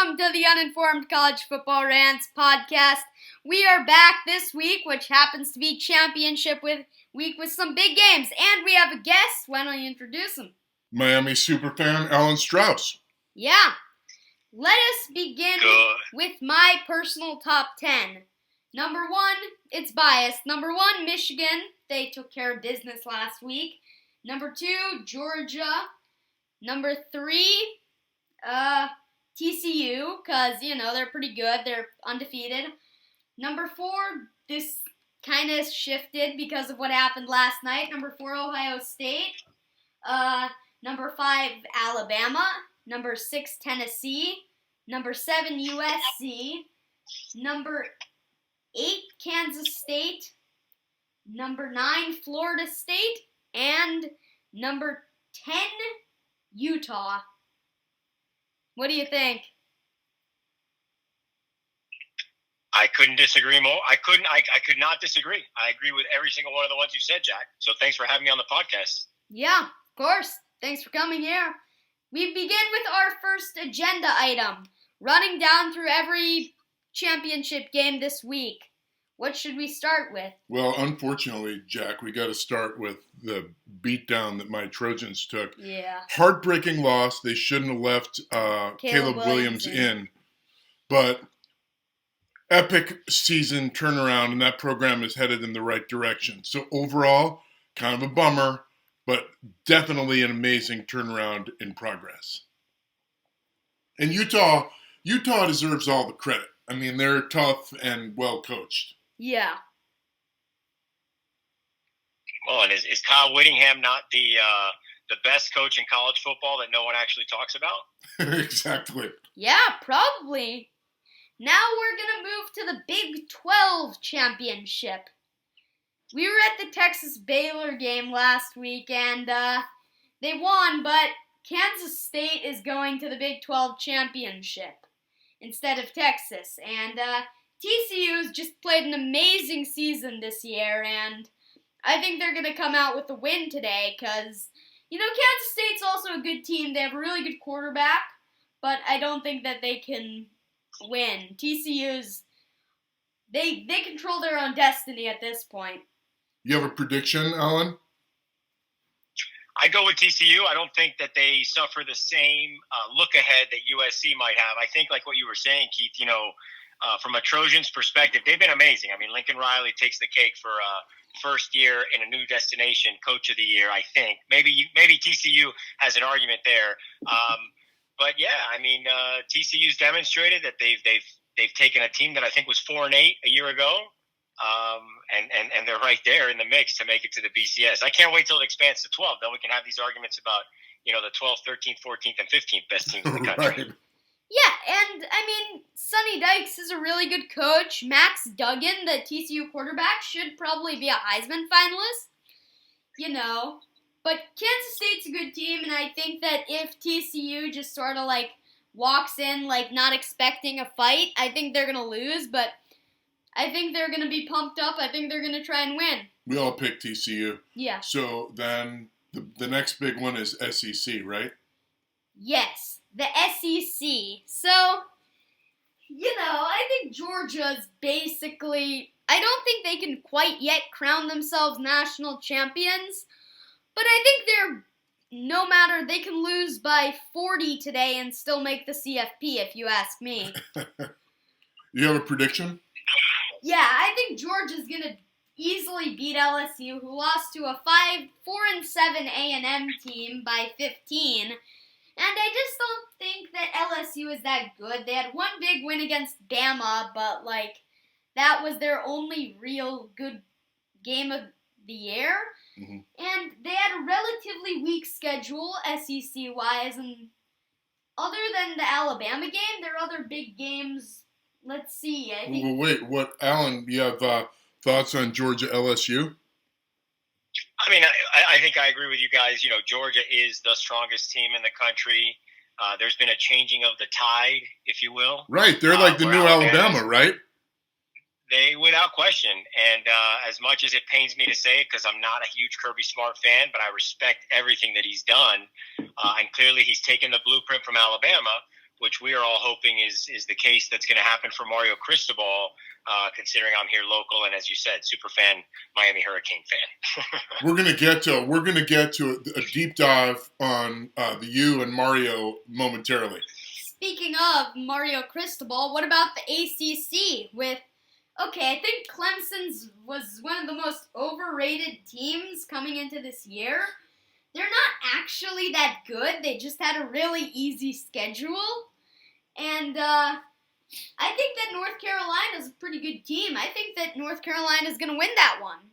welcome to the Uninformed College Football Rants podcast. We are back this week, which happens to be championship week with some big games, and we have a guest. Why don't you introduce him? Miami superfan Alan Strauss. Yeah. Let us begin with my personal top 10. Number 1, it's biased. Number 1, Michigan. They took care of business last week. Number 2, Georgia. Number 3, TCU, because, they're pretty good. They're undefeated. Number 4, this kind of shifted because of what happened last night. Number 4, Ohio State. Number 5, Alabama. Number 6, Tennessee. Number 7, USC. Number 8, Kansas State. Number 9, Florida State. And number 10, Utah. What do you think? I couldn't disagree more. I could not disagree. I agree with every single one of the ones you said, Jack. So thanks for having me on the podcast. Yeah, of course. Thanks for coming here. We begin with our first agenda item, running down through every championship game this week. What should we start with? Well, unfortunately, Jack, we got to start with the beatdown that my Trojans took. Yeah. Heartbreaking loss. They shouldn't have left Caleb Williams in. But epic season turnaround, and that program is headed in the right direction. So overall, kind of a bummer, but definitely an amazing turnaround in progress. And Utah deserves all the credit. I mean, they're tough and well coached. Yeah. Well, and is Kyle Whittingham not the best coach in college football that no one actually talks about? Exactly. Yeah, probably. Now we're going to move to the Big 12 championship. We were at the Texas-Baylor game last week, and they won, but Kansas State is going to the Big 12 championship instead of Texas. And TCU's just played an amazing season this year, and I think they're going to come out with a win today because, Kansas State's also a good team. They have a really good quarterback, but I don't think that they can win. TCU's, they control their own destiny at this point. You have a prediction, Alan? I go with TCU. I don't think that they suffer the same look ahead that USC might have. I think, like what you were saying, Keith, from a Trojans perspective, they've been amazing. I mean, Lincoln Riley takes the cake for first year in a new destination, coach of the year, I think. Maybe TCU has an argument there. But yeah, I mean, TCU's demonstrated that they've taken a team that I think was 4-8 a year ago. And they're right there in the mix to make it to the BCS. I can't wait till it expands to 12. Then we can have these arguments about, the 12th, 13th, 14th, and 15th best teams in the country. Right. Yeah, and Sonny Dykes is a really good coach. Max Duggan, the TCU quarterback, should probably be a Heisman finalist. But Kansas State's a good team, and I think that if TCU just sort of walks in not expecting a fight, I think they're gonna lose. But I think they're going to be pumped up. I think they're going to try and win. We all picked TCU. Yeah. So then the next big one is SEC, right? Yes, the SEC. So, I think Georgia's basically, I don't think they can quite yet crown themselves national champions, but I think they can lose by 40 today and still make the CFP, if you ask me. You have a prediction? Yeah, I think Georgia's going to easily beat LSU, who lost to a 4-7 A&M team by 15. And I just don't think that LSU is that good. They had one big win against Bama, but, that was their only real good game of the year. Mm-hmm. And they had a relatively weak schedule, SEC-wise, and other than the Alabama game, their other big games... Let's see. Well, wait, what, Alan, you have thoughts on Georgia LSU? I mean, I think I agree with you guys. Georgia is the strongest team in the country. There's been a changing of the tide, if you will. Right. They're like the new Alabama, right? They, without question. And as much as it pains me to say it, because I'm not a huge Kirby Smart fan, but I respect everything that he's done. And clearly he's taken the blueprint from Alabama. which we are all hoping is the case that's going to happen for Mario Cristobal, considering I'm here local and, as you said, super fan, Miami Hurricane fan. We're gonna get to a deep dive on the U and Mario momentarily. Speaking of Mario Cristobal, what about the ACC I think Clemson's was one of the most overrated teams coming into this year. They're not actually that good. They just had a really easy schedule. And I think that North Carolina's a pretty good team. I think that North Carolina's going to win that one.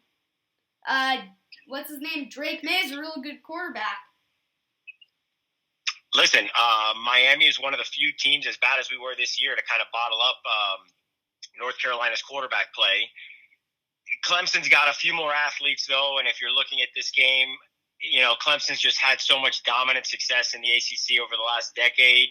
What's his name? Drake May is a real good quarterback. Listen, Miami is one of the few teams, as bad as we were this year, to kind of bottle up North Carolina's quarterback play. Clemson's got a few more athletes, though, and if you're looking at this game, Clemson's just had so much dominant success in the ACC over the last decade.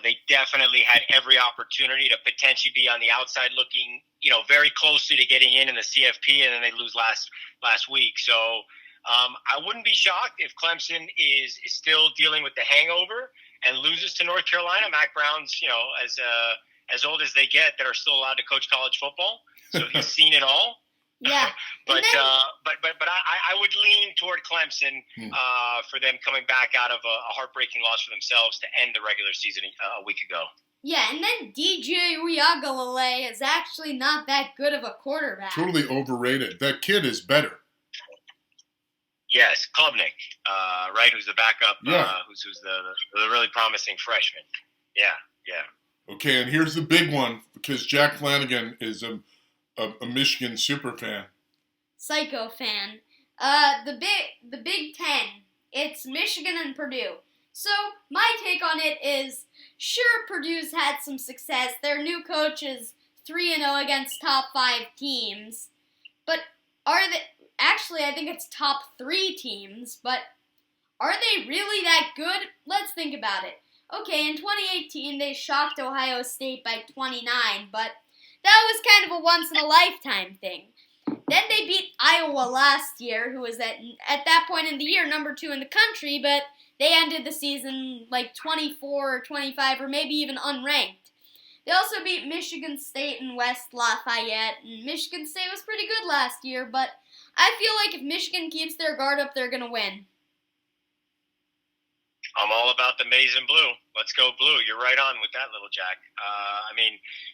They definitely had every opportunity to potentially be on the outside looking, very closely to getting in the CFP, and then they lose last week. So I wouldn't be shocked if Clemson is still dealing with the hangover and loses to North Carolina. Mac Brown's, as old as they get, that are still allowed to coach college football. So he's seen it all. Yeah. but I would lean toward Clemson for them coming back out of a heartbreaking loss for themselves to end the regular season a week ago. Yeah, and then DJ Uiagalelei is actually not that good of a quarterback. Totally overrated. That kid is better. Yes, Klubnik, right? Who's the backup? Yeah. Who's the really promising freshman? Yeah. Okay, and here's the big one, because Jack Flanagan is a Michigan super fan. Psycho fan. The Big Ten. It's Michigan and Purdue. So my take on it is, sure, Purdue's had some success. Their new coach is 3-0 against top 5 teams. But are they? Actually, I think it's top 3 teams. But are they really that good? Let's think about it. Okay, in 2018 they shocked Ohio State by 29, but that was kind of a once-in-a-lifetime thing. Then they beat Iowa last year, who was at that point in the year number 2 in the country, but they ended the season like 24 or 25 or maybe even unranked. They also beat Michigan State and West Lafayette, and Michigan State was pretty good last year, but I feel like if Michigan keeps their guard up, they're going to win. I'm all about the maize and blue. Let's go blue. You're right on with that, little Jack.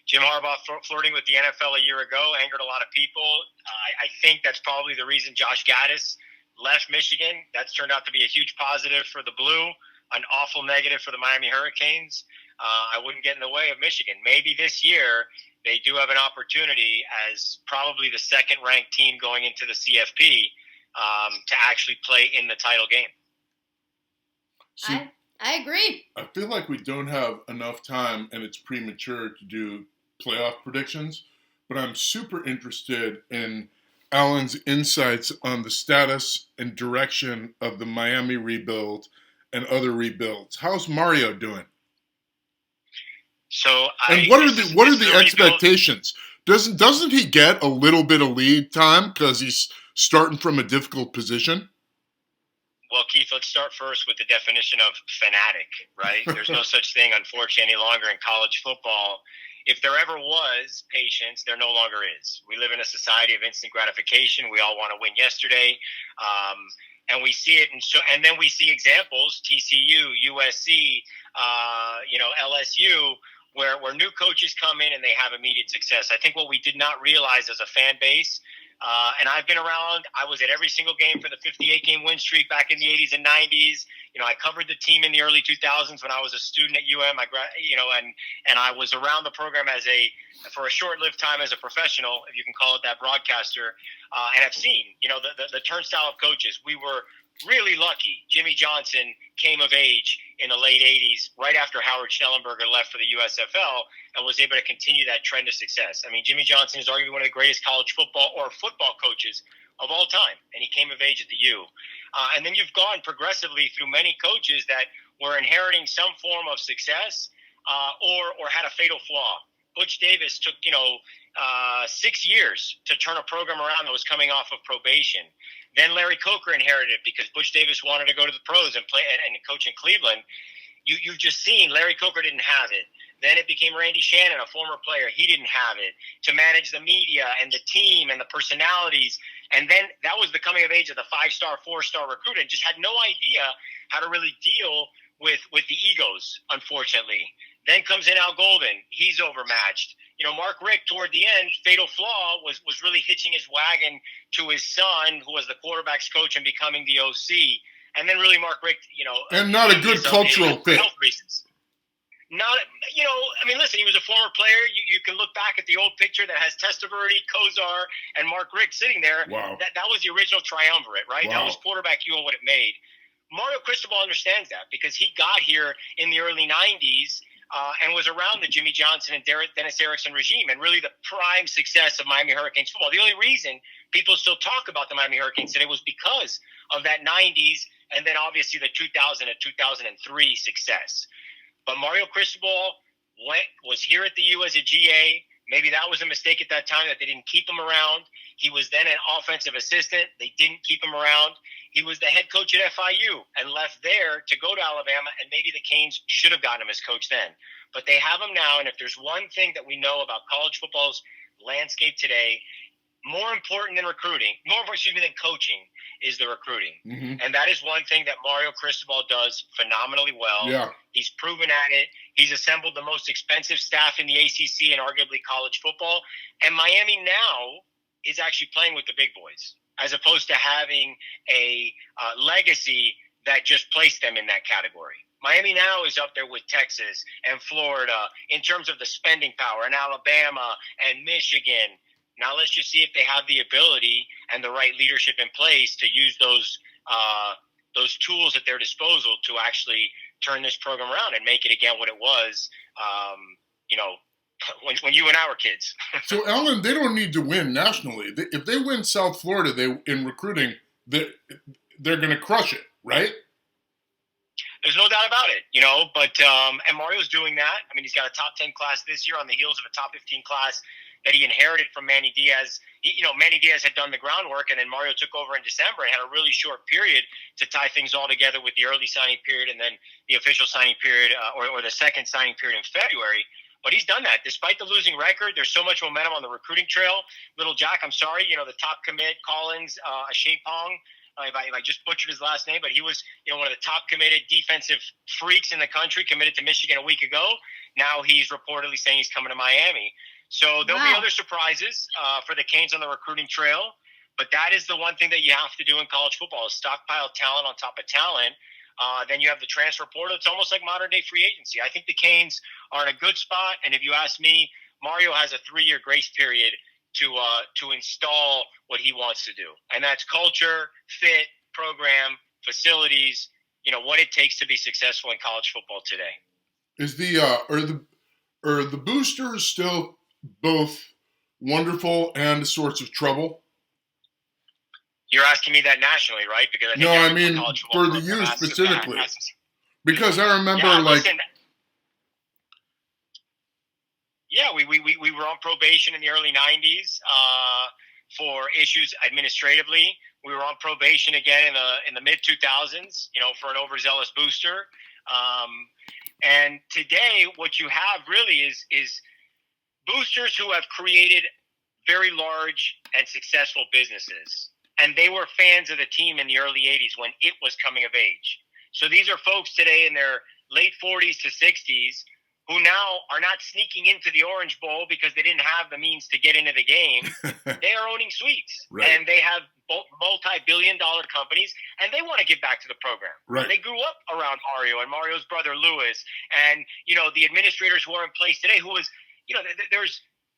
Jim Harbaugh flirting with the NFL a year ago angered a lot of people. I think that's probably the reason Josh Gaddis left Michigan. That's turned out to be a huge positive for the blue, an awful negative for the Miami Hurricanes. I wouldn't get in the way of Michigan. Maybe this year they do have an opportunity as probably the second-ranked team going into the CFP to actually play in the title game. See, I agree. I feel like we don't have enough time, and it's premature to do playoff predictions, but I'm super interested in Alan's insights on the status and direction of the Miami rebuild and other rebuilds. How's Mario doing? What are the expectations? Doesn't he get a little bit of lead time because he's starting from a difficult position? Well, Keith, let's start first with the definition of fanatic, right? There's no such thing, unfortunately, any longer in college football. If there ever was patience, there no longer is. We live in a society of instant gratification. We all want to win yesterday, and we see it. And then we see examples: TCU, USC, LSU, where new coaches come in and they have immediate success. I think what we did not realize as a fan base. And I've been around. I was at every single game for the 58-game win streak back in the 80s and 90s. I covered the team in the early 2000s when I was a student at UM. And I was around the program for a short-lived time as a professional, if you can call it that, broadcaster. And I've seen, the turnstile of coaches. We were really lucky. Jimmy Johnson came of age in the late 80s, right after Howard Schnellenberger left for the USFL, and was able to continue that trend of success. Jimmy Johnson is arguably one of the greatest college football or football coaches of all time, and he came of age at the U. And then you've gone progressively through many coaches that were inheriting some form of success or had a fatal flaw. Butch Davis took, 6 years to turn a program around that was coming off of probation. Then Larry Coker inherited it because Butch Davis wanted to go to the pros and play and coach in Cleveland. you've just seen Larry Coker didn't have it. Then it became Randy Shannon, a former player. He didn't have it to manage the media and the team and the personalities. And then that was the coming of age of the 5-star, 4-star recruit, and just had no idea how to really deal with the egos, unfortunately. Then comes in Al Golden. He's overmatched. Mark Richt, toward the end, fatal flaw was really hitching his wagon to his son, who was the quarterback's coach and becoming the OC. And then really Mark Richt, and not a good cultural fit. Health reasons. Listen, he was a former player. You can look back at the old picture that has Testaverde, Kozar, and Mark Richt sitting there. Wow. That was the original triumvirate, right? Wow. That was quarterback you and what it made. Mario Cristobal understands that because he got here in the early 90s and was around the Jimmy Johnson and Dennis Erickson regime and really the prime success of Miami Hurricanes football. The only reason people still talk about the Miami Hurricanes today was because of that 90s and then obviously the 2000 and 2003 success. But Mario Cristobal was here at the U as a GA. Maybe that was a mistake at that time that they didn't keep him around. He was then an offensive assistant. They didn't keep him around. He was the head coach at FIU and left there to go to Alabama, and maybe the Canes should have gotten him as coach then. But they have him now, and if there's one thing that we know about college football's landscape today, more important than coaching, is the recruiting. Mm-hmm. And that is one thing that Mario Cristobal does phenomenally well. Yeah. He's proven at it. He's assembled the most expensive staff in the ACC and arguably college football. And Miami now is actually playing with the big boys, as opposed to having a legacy that just placed them in that category. Miami now is up there with Texas and Florida in terms of the spending power, and Alabama and Michigan. Now let's just see if they have the ability and the right leadership in place to use those tools at their disposal to actually turn this program around and make it again what it was, when you and I were kids. So, Alan, they don't need to win nationally. If they win South Florida, in recruiting, they're going to crush it, right? There's no doubt about it, But and Mario's doing that. I mean, he's got a top 10 class this year on the heels of a top 15 class that he inherited from Manny Diaz. Manny Diaz had done the groundwork, and then Mario took over in December and had a really short period to tie things all together with the early signing period and then the official signing period or the second signing period in February. But he's done that. Despite the losing record, there's so much momentum on the recruiting trail. Little Jack, I'm sorry, the top commit, Collins, Ashapong, if I just butchered his last name, but he was one of the top committed defensive freaks in the country, committed to Michigan a week ago. Now he's reportedly saying he's coming to Miami. So there'll be other surprises for the Canes on the recruiting trail, but that is the one thing that you have to do in college football is stockpile talent on top of talent. Then you have the transfer portal. It's almost like modern-day free agency. I think the Canes are in a good spot, and if you ask me, Mario has a 3-year grace period to install what he wants to do, and that's culture, fit, program, facilities, what it takes to be successful in college football today. Is are the boosters still both wonderful and a source of trouble? You're asking me that nationally, right? Because I mean for the youth specifically. Because I remember, we were on probation in the early 90s for issues administratively. We were on probation again in the mid 2000s, for an overzealous booster. And today, what you have really is boosters who have created very large and successful businesses. And they were fans of the team in the early 80s when it was coming of age. So these are folks today in their late 40s to 60s who now are not sneaking into the Orange Bowl because they didn't have the means to get into the game. They are owning suites. Right. And they have multi-billion-dollar companies, and they want to give back to the program. Right. They grew up around Mario and Mario's brother Louis and, the administrators who are in place today who was,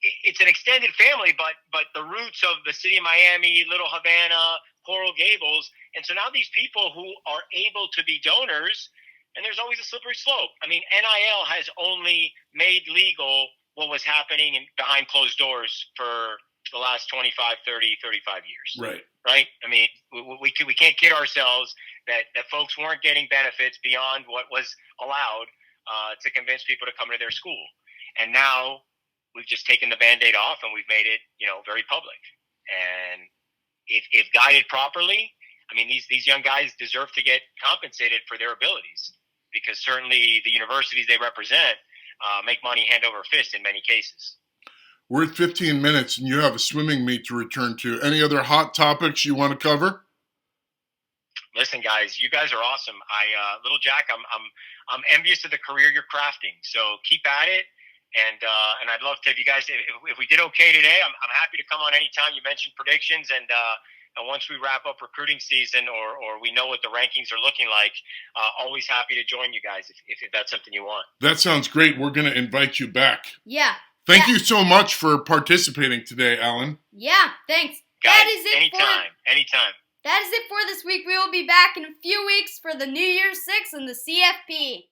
it's an extended family, but the roots of the city of Miami, Little Havana, Coral Gables. And so now these people who are able to be donors, and there's always a slippery slope. I mean, NIL has only made legal what was happening behind closed doors for the last 25, 30, 35 years. Right. Right? I mean, we can't kid ourselves that folks weren't getting benefits beyond what was allowed to convince people to come to their school. And now we've just taken the Band-Aid off and we've made it, very public. And if guided properly, I mean, these young guys deserve to get compensated for their abilities because certainly the universities they represent make money hand over fist in many cases. We're at 15 minutes, and you have a swimming meet to return to. Any other hot topics you want to cover? Listen, guys, you guys are awesome. Little Jack, I'm envious of the career you're crafting. So keep at it, and I'd love to. If you guys, if we did okay today, I'm happy to come on anytime. You mentioned predictions, and once we wrap up recruiting season, or we know what the rankings are looking like, always happy to join you guys if that's something you want. That sounds great. We're going to invite you back. Yeah. Thank you so much for participating today, Alan. Yeah, thanks. Guys, that is it. Anytime. That is it for this week. We will be back in a few weeks for the New Year's 6 and the CFP.